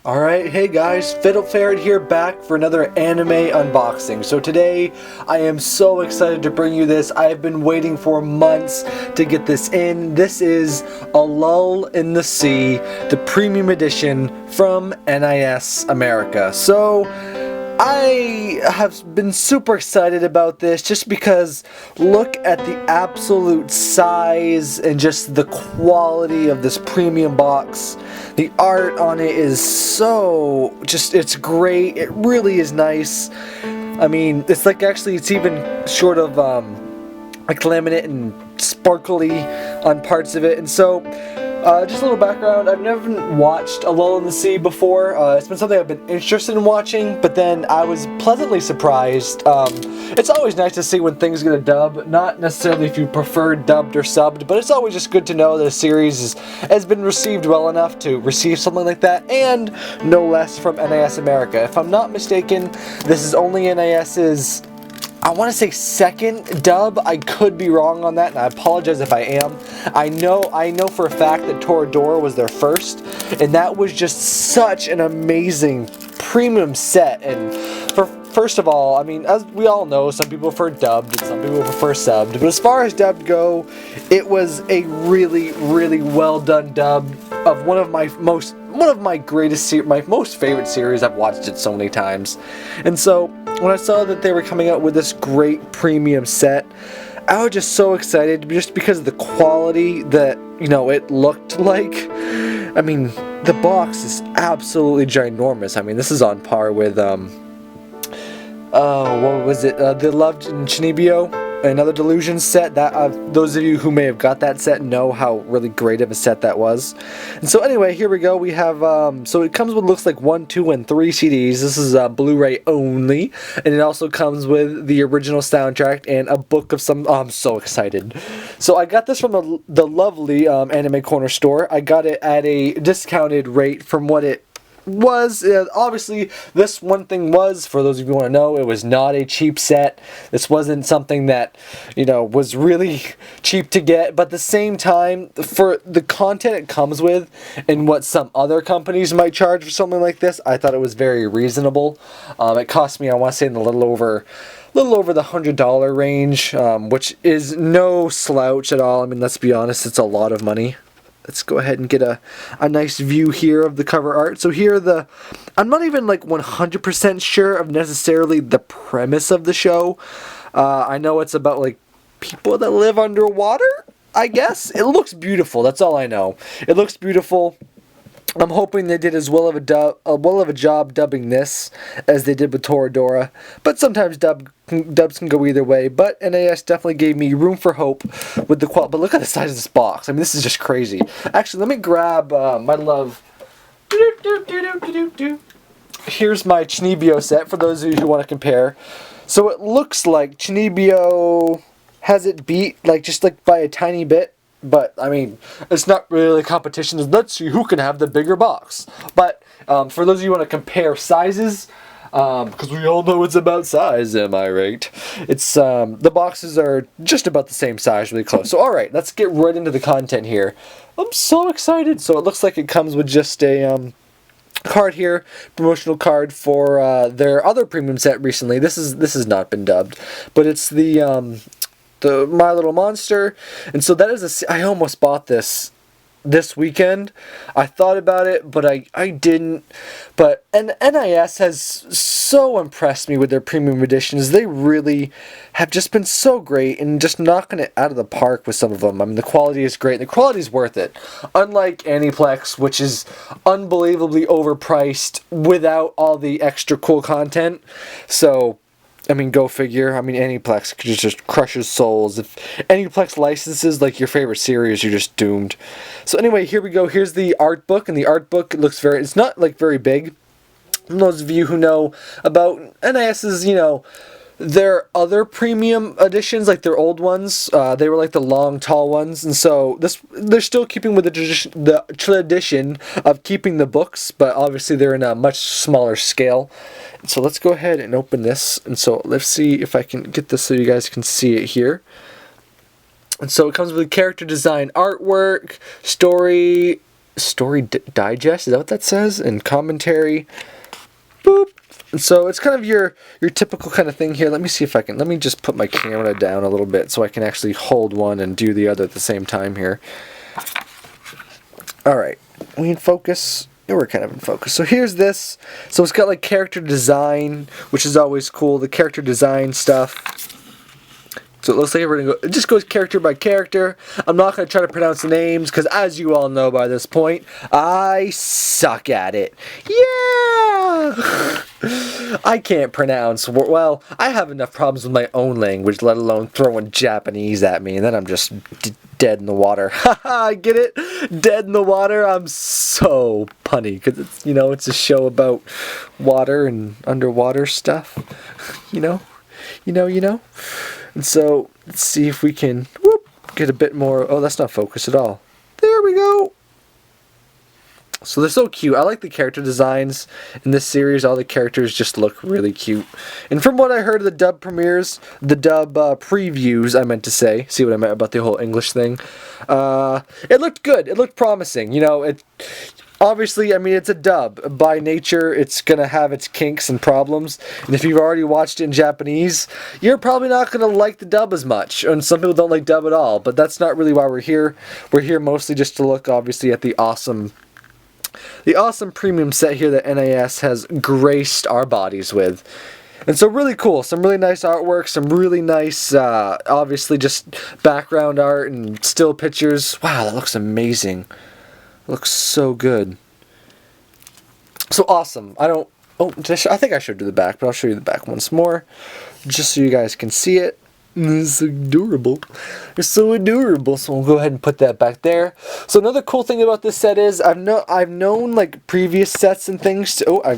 Alright, hey guys, Fiddle Ferret here, back for another anime unboxing. So today, I am so excited to bring you this. I have been waiting for months to get this in. This is A Lull in the Sea, the premium edition from NIS America. So, I have been super excited about this just because look at the absolute size and just the quality of this premium box. The art on it is so it's great. It really is nice. I mean, it's like actually it's even sort of like laminate and sparkly on parts of it. And so just a little background, I've never watched A Lull in the Sea before. It's been something I've been interested in watching, but then I was pleasantly surprised. It's always nice to see when things get a dub, not necessarily if you prefer dubbed or subbed, but it's always just good to know that a series has been received well enough to receive something like that, and no less from NIS America. If I'm not mistaken, this is only NIS's, I want to say, second dub. I could be wrong on that, and I apologize if I am. I know for a fact that Toradora was their first, and that was just such an amazing premium set. And first of all, I mean, as we all know, some people prefer dubbed and some people prefer subbed. But as far as dubbed go, it was a really, really well done dub of one of my most favorite series. I've watched it so many times, and so when I saw that they were coming out with this great premium set, I was just so excited just because of the quality that, you know, it looked like. I mean, the box is absolutely ginormous. I mean, this is on par with what was it? The Loved in Chinibyo, another Delusion set. That those of you who may have got that set know how really great of a set that was. And so anyway, here we go. We have so it comes with, looks like 1, 2, and 3 CDs. This is Blu-ray only, and it also comes with the original soundtrack and a book of some. Oh, I'm so excited. So I got this from the lovely Anime Corner store. I got it at a discounted rate from what it was. Obviously, this one thing was, for those of you who want to know, it was not a cheap set. This wasn't something that, you know, was really cheap to get, but at the same time, for the content it comes with and what some other companies might charge for something like this, I thought it was very reasonable. It cost me, I want to say, in a little over the $100 range, which is no slouch at all. I mean, let's be honest, it's a lot of money. Let's go ahead and get a nice view here of the cover art. So here I'm not even like 100% sure of necessarily the premise of the show. I know it's about like people that live underwater, I guess. It looks beautiful, that's all I know. It looks beautiful. I'm hoping they did as well of a job dubbing this as they did with Toradora, but sometimes dubs can go either way. But NIS definitely gave me room for hope with the quality. But look at the size of this box. I mean, this is just crazy. Actually, let me grab my love. Here's my Chinibyo set for those of you who want to compare. So it looks like Chinibyo has it beat just by a tiny bit. But, I mean, it's not really a competition. Let's see who can have the bigger box. But, for those of you who want to compare sizes, because we all know it's about size, am I right? It's, the boxes are just about the same size, really close. So, alright, let's get right into the content here. I'm so excited. So, it looks like it comes with just a, card here, promotional card for, their other premium set recently. This has not been dubbed, but it's the My Little Monster, and so that is I almost bought this weekend. I thought about it, but I didn't. But NIS has so impressed me with their premium editions. They really have just been so great and just knocking it out of the park with some of them. I mean, the quality is great. The quality is worth it. Unlike Aniplex, which is unbelievably overpriced without all the extra cool content. So, I mean, go figure. I mean, Aniplex just crushes souls. If Aniplex licenses like your favorite series, you're just doomed. So anyway, here we go. Here's the art book, and the art book looks it's not like very big. And those of you who know about NIS's, you know, their other premium editions, like their old ones, they were like the long, tall ones, and so they're still keeping with the tradition of keeping the books, but obviously they're in a much smaller scale. So let's go ahead and open this, and so let's see if I can get this so you guys can see it here. And so it comes with character design, artwork, story, digest. Is that what that says? And commentary. Boop. And so it's kind of your typical kind of thing here. Let me see if I can. Let me just put my camera down a little bit so I can actually hold one and do the other at the same time here. All right. We in focus. Yeah, we're kind of in focus. So here's this. So it's got like character design, which is always cool. The character design stuff. So it looks like we're gonna go. It just goes character by character. I'm not gonna try to pronounce the names because, as you all know by this point, I suck at it. Yeah. I can't pronounce. Well, I have enough problems with my own language, let alone throwing Japanese at me, and then I'm just dead in the water. Haha, get it? Dead in the water. I'm so punny because it's it's a show about water and underwater stuff. You know. And so, let's see if we can get a bit more. Oh, that's not focused at all. There we go. So they're so cute. I like the character designs in this series. All the characters just look really cute. And from what I heard of the dub premieres, the dub previews, I meant to say. See what I meant about the whole English thing? It looked good. It looked promising. Obviously, I mean, it's a dub. By nature, it's going to have its kinks and problems. And if you've already watched it in Japanese, you're probably not going to like the dub as much. And some people don't like dub at all. But that's not really why we're here. We're here mostly just to look, obviously, at the awesome premium set here that NIS has graced our bodies with. And so really cool. Some really nice artwork. Some really nice, obviously, just background art and still pictures. Wow, that looks amazing. Looks so good. So awesome. I think I showed you the back, but I'll show you the back once more, just so you guys can see it. It's adorable. It's so adorable. So we'll go ahead and put that back there. So another cool thing about this set is I've known like previous sets and things. I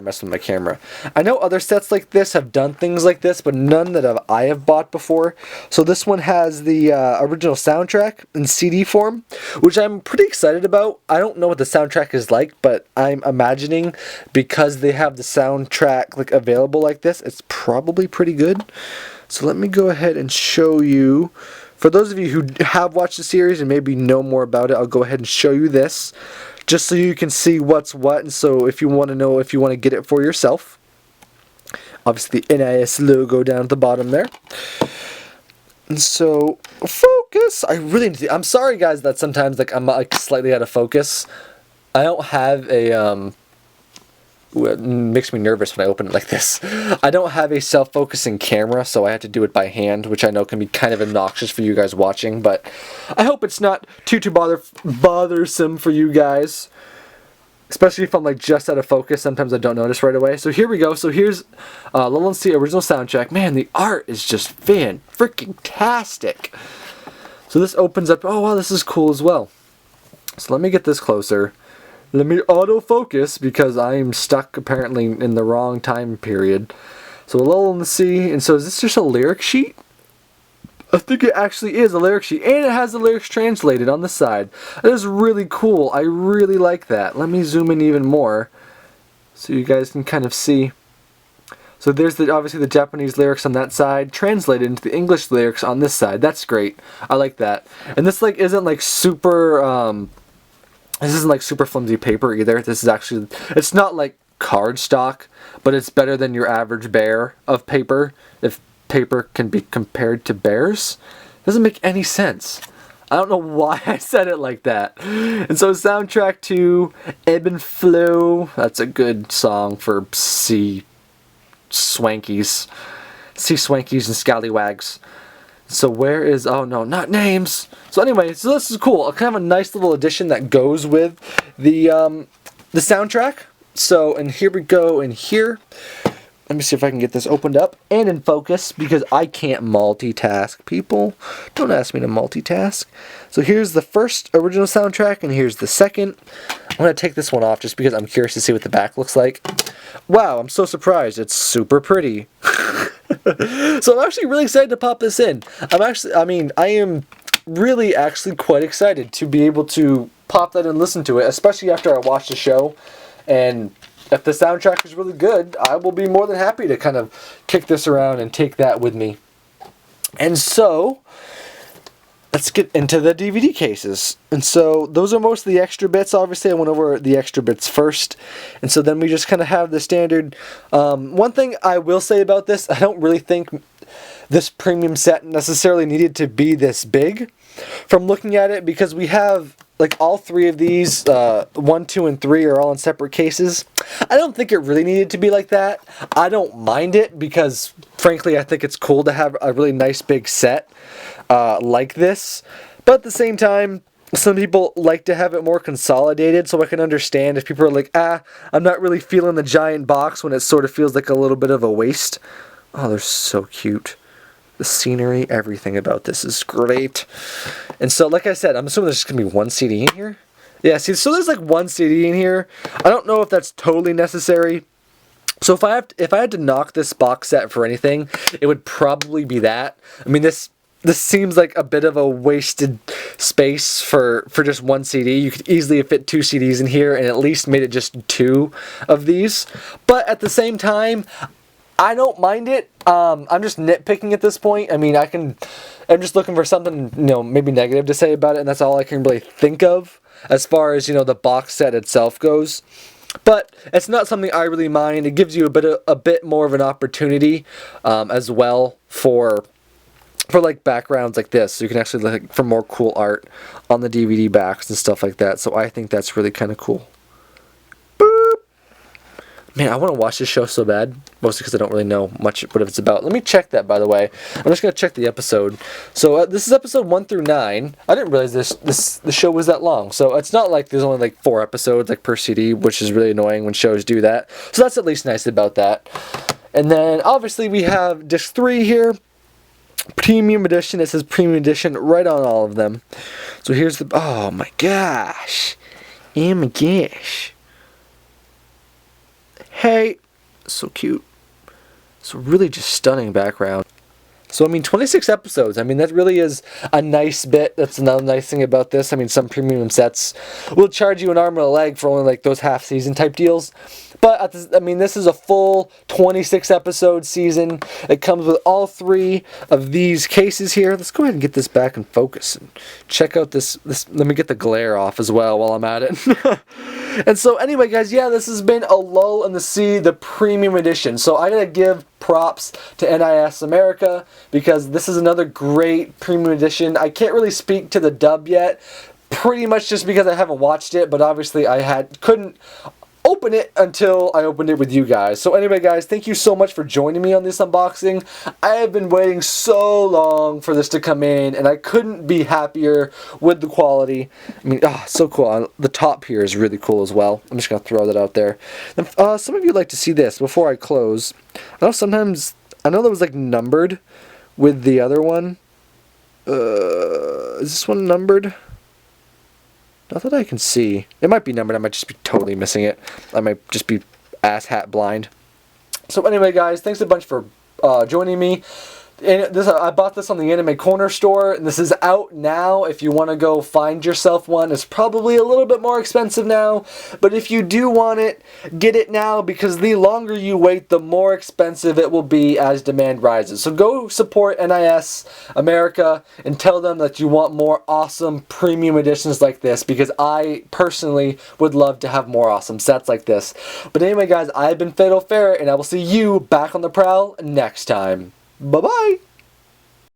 messed with my camera. I know other sets like this have done things like this, but none that I have bought before. So this one has the original soundtrack in CD form, which I'm pretty excited about. I don't know what the soundtrack is like, but I'm imagining because they have the soundtrack like available like this, it's probably pretty good. So let me go ahead and show you, for those of you who have watched the series and maybe know more about it, I'll go ahead and show you this, just so you can see what's what, and so if you want to know, if you want to get it for yourself. Obviously the NIS logo down at the bottom there. And so, focus, I'm sorry guys that sometimes like I'm like slightly out of focus. I don't have a, it makes me nervous when I open it like this. I don't have a self-focusing camera, so I have to do it by hand, which I know can be kind of obnoxious for you guys watching, but I hope it's not too bothersome for you guys. Especially if I'm like just out of focus, sometimes I don't notice right away. So here we go. So here's Lull original soundtrack. Man, the art is just freaking-tastic. So this opens up. Oh wow, this is cool as well. So let me get this closer. Let me autofocus because I am stuck apparently in the wrong time period. So Lull in the Sea, and so is this just a lyric sheet? I think it actually is a lyric sheet, and it has the lyrics translated on the side. That is really cool. I really like that. Let me zoom in even more so you guys can kind of see. So there's obviously the Japanese lyrics on that side, translated into the English lyrics on this side. That's great. I like that. And this like isn't like super this isn't like super flimsy paper either. This is actually, it's not like cardstock, but it's better than your average bear of paper, if paper can be compared to bears. Doesn't make any sense. I don't know why I said it like that. And so soundtrack to Ebb and Flow. That's a good song for sea swankies and scallywags. So where is, oh no, not names. So anyway, so this is cool. Kind of a nice little addition that goes with the soundtrack. So, and here we go in here. Let me see if I can get this opened up and in focus because I can't multitask, people. Don't ask me to multitask. So here's the first original soundtrack and here's the second. I'm going to take this one off just because I'm curious to see what the back looks like. Wow, I'm so surprised. It's super pretty. So I'm actually really excited to pop this in. I am really actually quite excited to be able to pop that and listen to it, especially after I watch the show. And if the soundtrack is really good, I will be more than happy to kind of kick this around and take that with me. And so, let's get into the DVD cases. And so those are most of the extra bits. Obviously, I went over the extra bits first. And so then we just kind of have the standard. One thing I will say about this, I don't really think this premium set necessarily needed to be this big from looking at it, because we have like all three of these, 1, 2, and 3 are all in separate cases. I don't think it really needed to be like that. I don't mind it because, frankly, I think it's cool to have a really nice big set like this. But at the same time, some people like to have it more consolidated, so I can understand if people are like, I'm not really feeling the giant box when it sort of feels like a little bit of a waste. Oh, they're so cute. The scenery, everything about this is great. And so, like I said, I'm assuming there's just going to be one CD in here. Yeah, see, so there's like one CD in here. I don't know if that's totally necessary. So if I had to knock this box set for anything, it would probably be that. I mean, this seems like a bit of a wasted space for just one CD. You could easily fit 2 CDs in here and at least made it just 2 of these. But at the same time, I don't mind it. I'm just nitpicking at this point. I mean, I'm just looking for something, maybe negative to say about it, and that's all I can really think of as far as, the box set itself goes. But it's not something I really mind. It gives you a bit more of an opportunity as well for like backgrounds like this, so you can actually look for more cool art on the DVD backs and stuff like that. So I think that's really kind of cool. Man, I want to watch this show so bad, mostly because I don't really know much what it's about. Let me check that, by the way. I'm just going to check the episode. So this is episode 1 through 9. I didn't realize the show was that long. So it's not like there's only like 4 episodes like per CD, which is really annoying when shows do that. So that's at least nice about that. And then obviously we have disc 3 here. Premium edition. It says premium edition right on all of them. So here's the... Oh my gosh. Oh my gosh. Hey, so cute. So really just stunning background. So, 26 episodes. That really is a nice bit. That's another nice thing about this. Some premium sets will charge you an arm and a leg for only like those half-season type deals. But, this is a full 26 episode season. It comes with all 3 of these cases here. Let's go ahead and get this back in focus and check out this. Let me get the glare off as well while I'm at it. And so anyway, guys, yeah, this has been a Lull in the Sea, the premium edition. So I gotta give props to NIS America because this is another great premium edition. I can't really speak to the dub yet, pretty much just because I haven't watched it, but obviously I couldn't open it until I opened it with you guys. So anyway, guys, thank you so much for joining me on this unboxing. I have been waiting so long for this to come in, and I couldn't be happier with the quality. So cool. The top here is really cool as well. I'm just going to throw that out there. And, some of you like to see this before I close. I know that was like numbered with the other one. Is this one numbered? Not that I can see. It might be numbered. I might just be totally missing it. I might just be ass-hat blind. So anyway, guys, thanks a bunch for joining me. And I bought this on the Anime Corner store, and this is out now. If you want to go find yourself one, it's probably a little bit more expensive now. But if you do want it, get it now, because the longer you wait, the more expensive it will be as demand rises. So go support NIS America and tell them that you want more awesome premium editions like this, because I personally would love to have more awesome sets like this. But anyway, guys, I've been Fatal Ferret, and I will see you back on the prowl next time. Bye-bye!